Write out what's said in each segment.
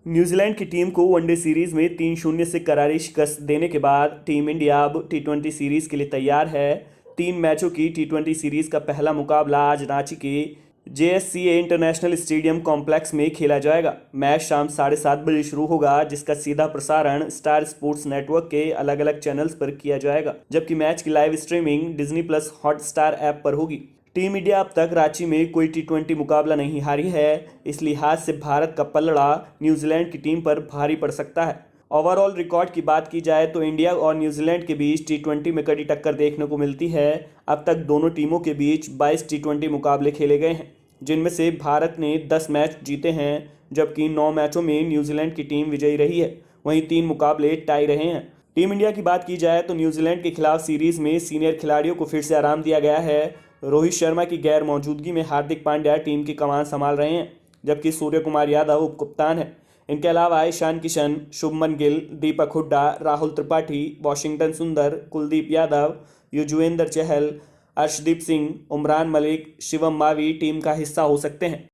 New Zealand की team को one day series में 3-0 से करारी शिकस्त देने के बाद टीम इंडिया अब टी20 सीरीज के लिए तैयार है। 3 मैचों की टी20 सीरीज का पहला मुकाबला आज रांची के JSCA इंटरनेशनल स्टेडियम कॉम्प्लेक्स में खेला जाएगा। मैच शाम 7:30 बजे शुरू होगा, जिसका सीधा प्रसारण स्टार स्पोर्ट्स नेटवर्क के अलग अलग चैनल्स पर किया जाएगा, जबकि मैच की live streaming Disney plus Hotstar app पर होगी। टीम इंडिया अब तक रांची में कोई टी20 मुकाबला नहीं हारी है। इस लिहाज से भारत का पलड़ा न्यूजीलैंड की टीम पर भारी पड़ सकता है। ओवरऑल रिकॉर्ड की बात की जाए तो इंडिया और न्यूजीलैंड के बीच टी20 में कड़ी टक्कर देखने को मिलती है। अब तक दोनों टीमों के बीच 22 टी20 मुकाबले खेले गए हैं, जिनमें से भारत ने 10 मैच जीते हैं, जबकि 9 मैचों में न्यूजीलैंड की टीम विजयी रही है। वहीं 3 मुकाबले टाई रहे हैं। टीम इंडिया की बात की जाए तो न्यूजीलैंड के खिलाफ सीरीज में सीनियर खिलाड़ियों को फिर से आराम दिया गया है। रोहित शर्मा की गैर मौजूदगी में हार्दिक पांड्या टीम की कमान संभाल रहे हैं, जबकि सूर्य कुमार यादव उप कप्तान है। इनके अलावा ईशान किशन, शुभमन गिल, दीपक हुड्डा, राहुल त्रिपाठी, वॉशिंगटन सुंदर, कुलदीप यादव, युजवेंद्र चहल, अर्शदीप सिंह, उमरान मलिक, शिवम मावी टीम का हिस्सा हो सकते हैं।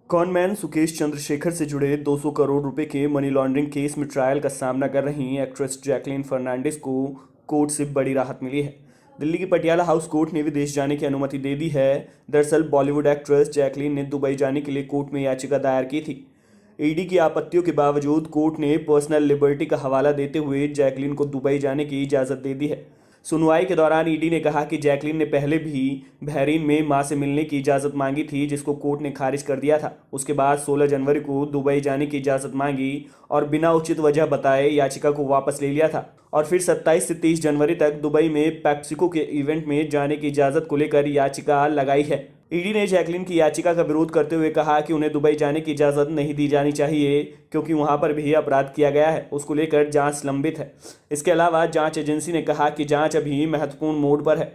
कॉनमैन सुकेश चंद्रशेखर से जुड़े 200 करोड़ रुपए के मनी लॉन्ड्रिंग केस में ट्रायल का सामना कर रही एक्ट्रेस जैकलीन फर्नांडिस को कोर्ट से बड़ी राहत मिली है। दिल्ली की पटियाला हाउस कोर्ट ने विदेश जाने की अनुमति दे दी है। दरअसल बॉलीवुड एक्ट्रेस जैकलीन ने दुबई जाने के लिए कोर्ट में याचिका दायर की थी। ईडी की आपत्तियों के बावजूद कोर्ट ने पर्सनल लिबर्टी का हवाला देते हुए जैकलीन को दुबई जाने की इजाज़त दे दी है। सुनवाई के दौरान ईडी ने कहा कि जैकलीन ने पहले भी बहरीन में मां से मिलने की इजाज़त मांगी थी, जिसको कोर्ट ने खारिज कर दिया था। उसके बाद 16 जनवरी को दुबई जाने की इजाज़त मांगी और बिना उचित वजह बताए याचिका को वापस ले लिया था, और फिर 27 से 30 जनवरी तक दुबई में पेप्सिको के इवेंट में जाने की इजाज़त को लेकर याचिका लगाई है। ईडी ने जैकलीन की याचिका का विरोध करते हुए कहा कि उन्हें दुबई जाने की इजाज़त नहीं दी जानी चाहिए, क्योंकि वहां पर भी अपराध किया गया है। उसको लेकर जांच लंबित है। इसके अलावा जांच एजेंसी ने कहा कि जांच अभी महत्वपूर्ण मोड पर है।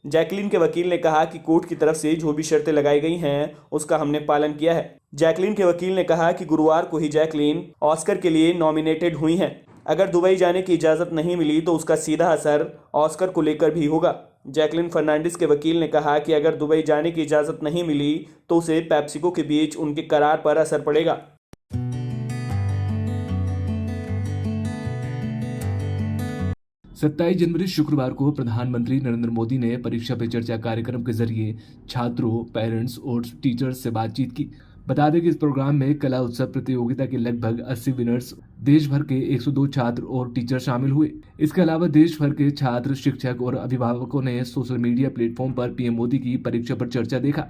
जैकलीन के वकील ने कहा कि कोर्ट की तरफ से जो भी शर्तें लगाई गई हैं उसका हमने पालन किया है। जैकलीन के वकील ने कहा कि गुरुवार को ही जैकलीन ऑस्कर के लिए नॉमिनेटेड हुई हैं। अगर दुबई जाने की इजाज़त नहीं मिली तो उसका सीधा असर ऑस्कर को लेकर भी होगा। जैकलीन फर्नांडिस के वकील ने कहा कि अगर दुबई जाने की इजाज़त नहीं मिली तो उसे पेप्सिको के बीच उनके करार पर असर पड़ेगा। 27 जनवरी शुक्रवार को प्रधानमंत्री नरेंद्र मोदी ने परीक्षा पे चर्चा कार्यक्रम के जरिए छात्रों, पेरेंट्स और टीचर्स से बातचीत की। बता दें कि इस प्रोग्राम में कला उत्सव प्रतियोगिता के लगभग 80 विनर्स, देश भर के 102 छात्र और टीचर शामिल हुए। इसके अलावा देश भर के छात्र, शिक्षक और अभिभावकों ने सोशल मीडिया प्लेटफॉर्म पर पीएम मोदी की परीक्षा पर चर्चा देखा।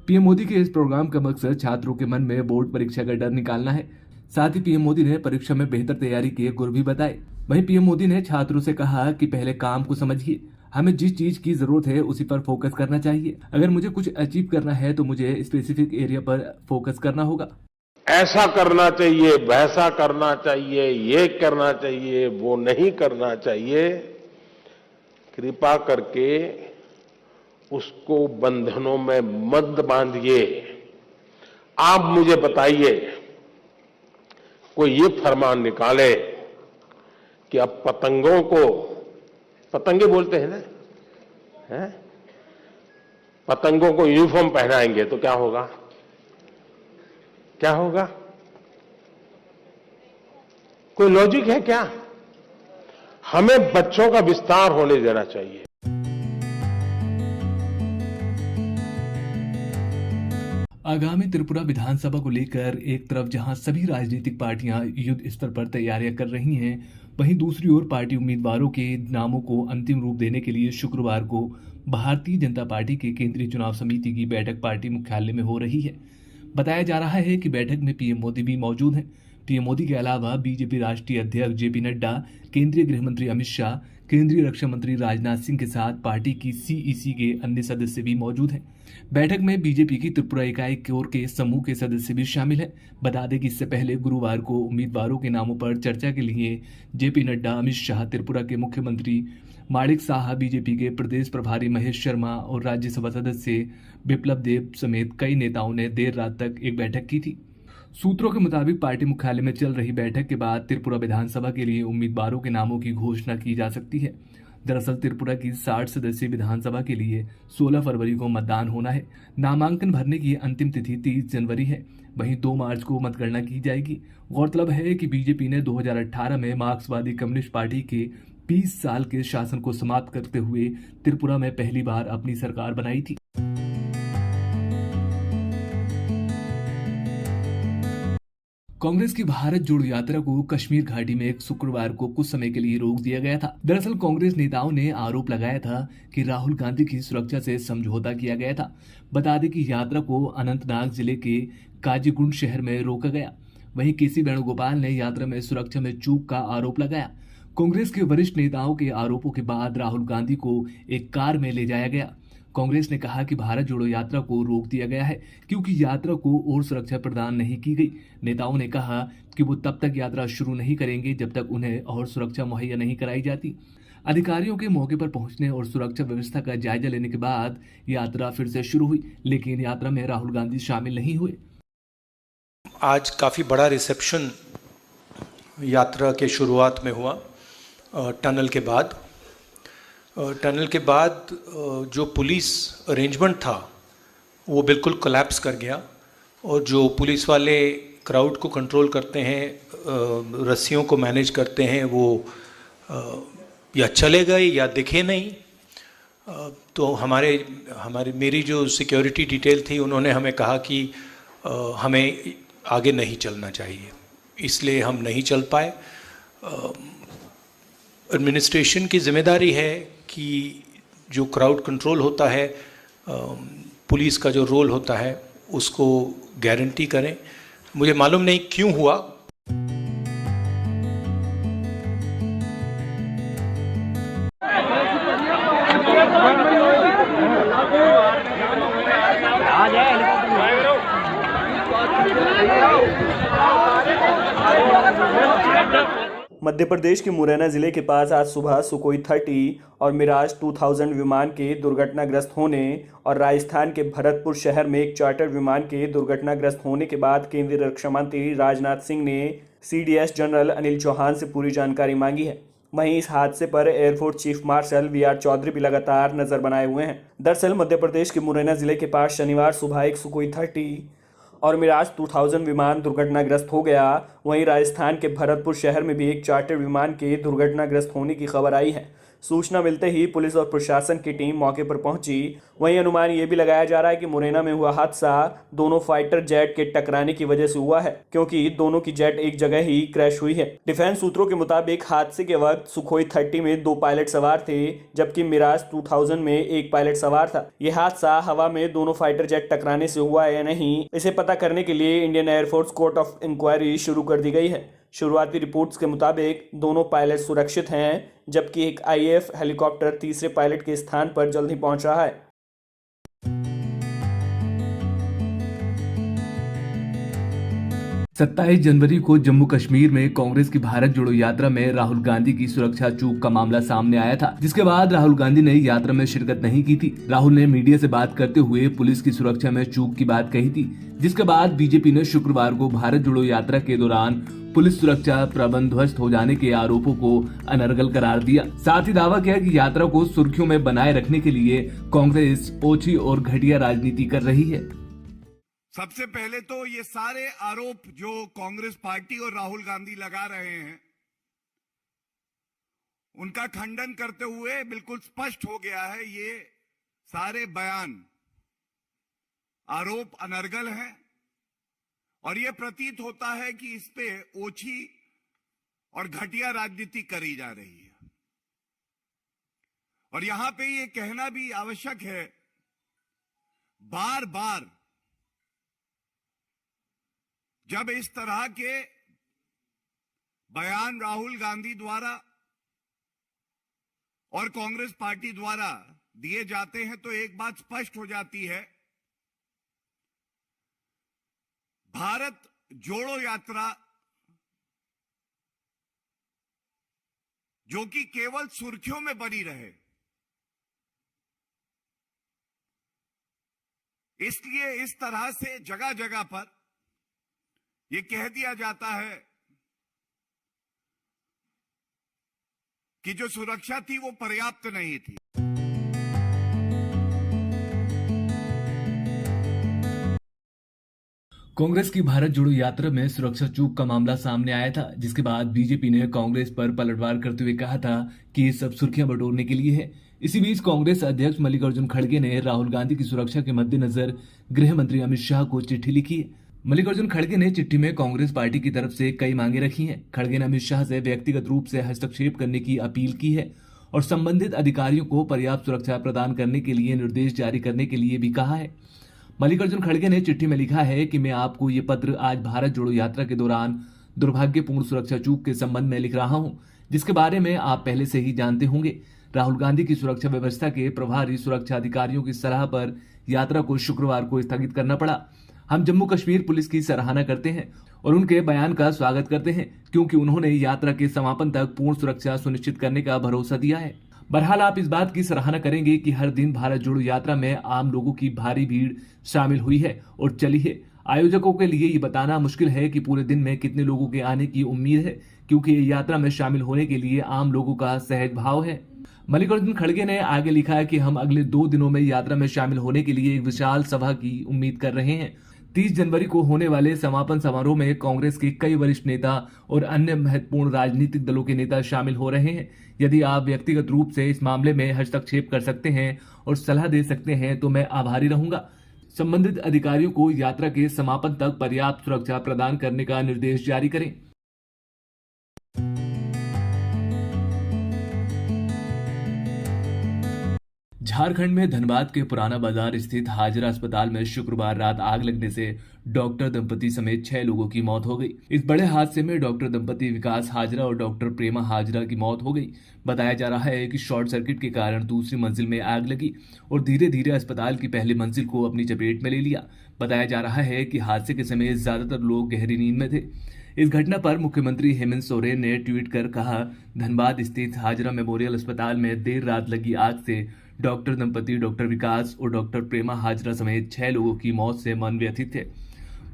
पीएम मोदी के इस प्रोग्राम का मकसद छात्रों के मन में बोर्ड परीक्षा का डर निकालना है। साथ ही पीएम मोदी ने परीक्षा में बेहतर तैयारी के गुर भी बताए। वहीं पीएम मोदी ने छात्रों से कहा कि पहले काम को समझिए, हमें जिस चीज की जरूरत है उसी पर फोकस करना चाहिए। अगर मुझे कुछ अचीव करना है तो मुझे स्पेसिफिक एरिया पर फोकस करना होगा। ऐसा करना चाहिए, वैसा करना चाहिए, ये करना चाहिए, वो नहीं करना चाहिए। कृपा करके उसको बंधनों में मत बांधिए। आप मुझे बताइए, कोई ये फरमान निकाले कि अब पतंगों को, पतंगे बोलते हैं ना, हैं? पतंगों को यूनिफॉर्म पहनाएंगे तो क्या होगा? क्या होगा? कोई लॉजिक है क्या? हमें बच्चों का विस्तार होने देना चाहिए। आगामी त्रिपुरा विधानसभा को लेकर एक तरफ जहां सभी राजनीतिक पार्टियां युद्ध स्तर पर तैयारियां कर रही हैं, वहीं दूसरी ओर पार्टी उम्मीदवारों के नामों को अंतिम रूप देने के लिए शुक्रवार को भारतीय जनता पार्टी के केंद्रीय चुनाव समिति की बैठक पार्टी मुख्यालय में हो रही है। बताया जा रहा है कि बैठक में पीएम मोदी भी मौजूद हैं। पीएम मोदी के अलावा बीजेपी राष्ट्रीय अध्यक्ष जेपी नड्डा, केंद्रीय गृह मंत्री अमित शाह, केंद्रीय रक्षा मंत्री राजनाथ सिंह के साथ पार्टी की सीईसी के अन्य सदस्य भी मौजूद हैं। बैठक में बीजेपी की त्रिपुरा इकाई कोर के समूह के सदस्य भी शामिल हैं। बता दें कि इससे पहले गुरुवार को उम्मीदवारों के नामों पर चर्चा के लिए जेपी नड्डा, अमित शाह, त्रिपुरा के मुख्यमंत्री माणिक साहा, बीजेपी के प्रदेश प्रभारी महेश शर्मा और राज्यसभा सदस्य बिप्लब देब समेत कई नेताओं ने देर रात तक एक बैठक की थी। सूत्रों के मुताबिक पार्टी मुख्यालय में चल रही बैठक के बाद त्रिपुरा विधानसभा के लिए उम्मीदवारों के नामों की घोषणा की जा सकती है। दरअसल त्रिपुरा की 60 सदस्यीय विधानसभा के लिए 16 फरवरी को मतदान होना है। नामांकन भरने की अंतिम तिथि 30 जनवरी है। वहीं 2 मार्च को मतगणना की जाएगी। गौरतलब है कि बीजेपी ने 2018 में मार्क्सवादी कम्युनिस्ट पार्टी के 20 साल के शासन को समाप्त करते हुए त्रिपुरा में पहली बार अपनी सरकार बनाई थी। कांग्रेस की भारत जोड़ो यात्रा को कश्मीर घाटी में एक शुक्रवार को कुछ समय के लिए रोक दिया गया था। दरअसल कांग्रेस नेताओं ने आरोप लगाया था कि राहुल गांधी की सुरक्षा से समझौता किया गया था। बता दें कि यात्रा को अनंतनाग जिले के काजीगुंड शहर में रोका गया। वहीं केसी वेणुगोपाल ने यात्रा में सुरक्षा में चूक का आरोप लगाया। कांग्रेस के वरिष्ठ नेताओं के आरोपों के बाद राहुल गांधी को एक कार में ले जाया गया। कांग्रेस ने कहा कि भारत जोड़ो यात्रा को रोक दिया गया है क्योंकि यात्रा को और सुरक्षा प्रदान नहीं की गई। नेताओं ने कहा कि वो तब तक यात्रा शुरू नहीं करेंगे जब तक उन्हें और सुरक्षा मुहैया नहीं कराई जाती। अधिकारियों के मौके पर पहुंचने और सुरक्षा व्यवस्था का जायजा लेने के बाद यात्रा फिर से शुरू हुई, लेकिन यात्रा में राहुल गांधी शामिल नहीं हुए। आज काफ़ी बड़ा रिसेप्शन यात्रा के शुरुआत में हुआ। टनल के बाद जो पुलिस अरेंजमेंट था वो बिल्कुल कोलैप्स कर गया और जो पुलिस वाले क्राउड को कंट्रोल करते हैं, रस्सियों को मैनेज करते हैं, वो या चले गए या दिखे नहीं। तो मेरी जो सिक्योरिटी डिटेल थी उन्होंने हमें कहा कि हमें आगे नहीं चलना चाहिए, इसलिए हम नहीं चल पाए। एडमिनिस्ट्रेशन की जिम्मेदारी है कि जो क्राउड कंट्रोल होता है, पुलिस का जो रोल होता है उसको गारंटी करें। मुझे मालूम नहीं क्यों हुआ। मध्य प्रदेश के मुरैना जिले के पास आज सुबह सुकोई 30 और मिराज 2000 विमान के दुर्घटनाग्रस्त होने और राजस्थान के भरतपुर शहर में एक चार्टर विमान के दुर्घटनाग्रस्त होने के बाद केंद्रीय रक्षा मंत्री राजनाथ सिंह ने CDS जनरल अनिल चौहान से पूरी जानकारी मांगी है। वहीं इस हादसे पर air force chief marshal VR Chaudhari भी लगातार नजर बनाए हुए हैं। दरअसल मध्य प्रदेश के मुरैना जिले के पास शनिवार सुबह एक सुकोई 30 और मिराज 2000 विमान दुर्घटनाग्रस्त हो गया। वहीं राजस्थान के भरतपुर शहर में भी एक चार्टर विमान के दुर्घटनाग्रस्त होने की खबर आई है। सूचना मिलते ही पुलिस और प्रशासन की टीम मौके पर पहुंची। वहीं अनुमान ये भी लगाया जा रहा है कि मुरैना में हुआ हादसा दोनों फाइटर जेट के टकराने की वजह से हुआ है, क्योंकि दोनों की जेट एक जगह ही क्रैश हुई है। डिफेंस सूत्रों के मुताबिक हादसे के वक्त सुखोई 30 में 2 पायलट सवार थे, जबकि मिराज 2000 में एक पायलट सवार था। यह हादसा हवा में दोनों फाइटर जेट टकराने से हुआ है या नहीं, इसे पता करने के लिए Indian air force court of inquiry शुरू कर दी गई है। शुरुआती रिपोर्ट्स के मुताबिक दोनों पायलट सुरक्षित हैं, जबकि एक IAF हेलीकॉप्टर तीसरे पायलट के स्थान पर जल्द ही पहुंच रहा है। 27 जनवरी को जम्मू कश्मीर में कांग्रेस की भारत जोड़ो यात्रा में राहुल गांधी की सुरक्षा चूक का मामला सामने आया था, जिसके बाद राहुल गांधी ने यात्रा में शिरकत नहीं की थी। राहुल ने मीडिया से बात करते हुए पुलिस की सुरक्षा में चूक की बात कही थी, जिसके बाद बीजेपी ने शुक्रवार को भारत जोड़ो यात्रा के दौरान पुलिस सुरक्षा प्रबंध ध्वस्त हो जाने के आरोपों को अनर्गल करार दिया। साथ ही दावा किया कि यात्रा को सुर्खियों में बनाए रखने के लिए कांग्रेस ओछी और घटिया राजनीति कर रही है। सबसे पहले तो ये सारे आरोप जो कांग्रेस पार्टी और राहुल गांधी लगा रहे हैं, उनका खंडन करते हुए बिल्कुल स्पष्ट हो गया है, ये सारे बयान आरोप अनर्गल हैं और ये प्रतीत होता है कि इस पे ओछी और घटिया राजनीति करी जा रही है। और यहां पे ये कहना भी आवश्यक है, बार बार जब इस तरह के बयान राहुल गांधी द्वारा और कांग्रेस पार्टी द्वारा दिए जाते हैं तो एक बात स्पष्ट हो जाती है, भारत जोड़ो यात्रा जो कि केवल सुर्खियों में बनी रहे, इसलिए इस तरह से जगह जगह पर यह कह दिया जाता है कि जो सुरक्षा थी वो पर्याप्त नहीं थी। कांग्रेस की भारत जोड़ो यात्रा में सुरक्षा चूक का मामला सामने आया था, जिसके बाद बीजेपी ने कांग्रेस पर पलटवार करते हुए कहा था कि ये सब सुर्खियां बटोरने के लिए है। इसी बीच कांग्रेस अध्यक्ष मल्लिकार्जुन खड़गे ने राहुल गांधी की सुरक्षा के मद्देनजर गृह मंत्री अमित शाह को चिट्ठी लिखी है। मल्लिकार्जुन खड़गे ने चिट्ठी में कांग्रेस पार्टी की तरफ से कई मांगे रखी हैं। खड़गे ने अमित शाह से व्यक्तिगत रूप से हस्तक्षेप करने की अपील की है और संबंधित अधिकारियों को पर्याप्त सुरक्षा प्रदान करने के लिए निर्देश जारी करने के लिए भी कहा है। मल्लिकार्जुन खड़गे ने चिट्ठी में लिखा है कि मैं आपको ये पत्र आज भारत जोड़ो यात्रा के दौरान दुर्भाग्यपूर्ण सुरक्षा चूक के संबंध में लिख रहा हूं, जिसके बारे में आप पहले से ही जानते होंगे। राहुल गांधी की सुरक्षा व्यवस्था के प्रभारी सुरक्षा अधिकारियों की सलाह पर यात्रा को शुक्रवार को स्थगित करना पड़ा। हम जम्मू कश्मीर पुलिस की सराहना करते हैं और उनके बयान का स्वागत करते हैं, क्योंकि उन्होंने यात्रा के समापन तक पूर्ण सुरक्षा सुनिश्चित करने का भरोसा दिया है। बहरहाल आप इस बात की सराहना करेंगे कि हर दिन भारत जोड़ो यात्रा में आम लोगों की भारी भीड़ शामिल हुई है और चली है। आयोजकों के लिए ये बताना मुश्किल है कि पूरे दिन में कितने लोगों के आने की उम्मीद है, क्योंकि ये यात्रा में शामिल होने के लिए आम लोगों का सहज भाव है। मल्लिकार्जुन खड़गे ने आगे लिखा है कि हम अगले 2 दिनों में यात्रा में शामिल होने के लिए एक विशाल सभा की उम्मीद कर रहे हैं। 30 जनवरी को होने वाले समापन समारोह में कांग्रेस के कई वरिष्ठ नेता और अन्य महत्वपूर्ण राजनीतिक दलों के नेता शामिल हो रहे हैं। यदि आप व्यक्तिगत रूप से इस मामले में हस्तक्षेप कर सकते हैं और सलाह दे सकते हैं तो मैं आभारी रहूंगा। संबंधित अधिकारियों को यात्रा के समापन तक पर्याप्त सुरक्षा प्रदान करने का निर्देश जारी करें। झारखंड में धनबाद के पुराना बाजार स्थित हाजरा अस्पताल में शुक्रवार रात आग लगने से डॉक्टर दंपति समेत 6 लोगों की मौत हो गई। इस बड़े हादसे में डॉक्टर दंपति विकास हाजरा और डॉक्टर प्रेमा हाजरा की मौत हो गई। बताया जा रहा है कि शॉर्ट सर्किट के कारण दूसरी मंजिल में आग लगी और धीरे धीरे अस्पताल की पहली मंजिल को अपनी चपेट में ले लिया। बताया जा रहा है कि हादसे के समय ज्यादातर लोग गहरी नींद में थे। इस घटना पर मुख्यमंत्री हेमंत सोरेन ने ट्वीट कर कहा, धनबाद स्थित हाजरा मेमोरियल अस्पताल में देर रात लगी आग से डॉक्टर दंपति डॉक्टर विकास और डॉक्टर प्रेमा हाजरा समेत 6 लोगों की मौत से मन व्यथित है।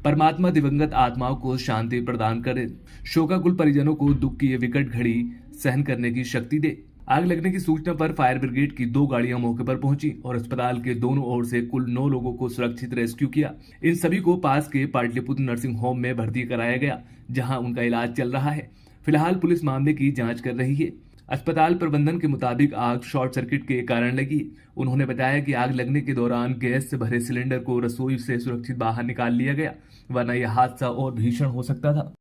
परमात्मा दिवंगत आत्माओं को शांति प्रदान करे, शोकाकुल परिजनों को दुख की ये विकट घड़ी सहन करने की शक्ति दे। आग लगने की सूचना पर फायर ब्रिगेड की 2 गाड़ियां मौके पर पहुंची और अस्पताल के दोनों ओर से कुल 9 लोगों को सुरक्षित रेस्क्यू किया। इन सभी को पास के पाटलिपुत्र नर्सिंग होम में भर्ती कराया गया, जहां उनका इलाज चल रहा है। फिलहाल पुलिस मामले की जांच कर रही है। अस्पताल प्रबंधन के मुताबिक आग शॉर्ट सर्किट के कारण लगी। उन्होंने बताया कि आग लगने के दौरान गैस से भरे सिलेंडर को रसोई से सुरक्षित बाहर निकाल लिया गया, वरना यह हादसा और भीषण हो सकता था।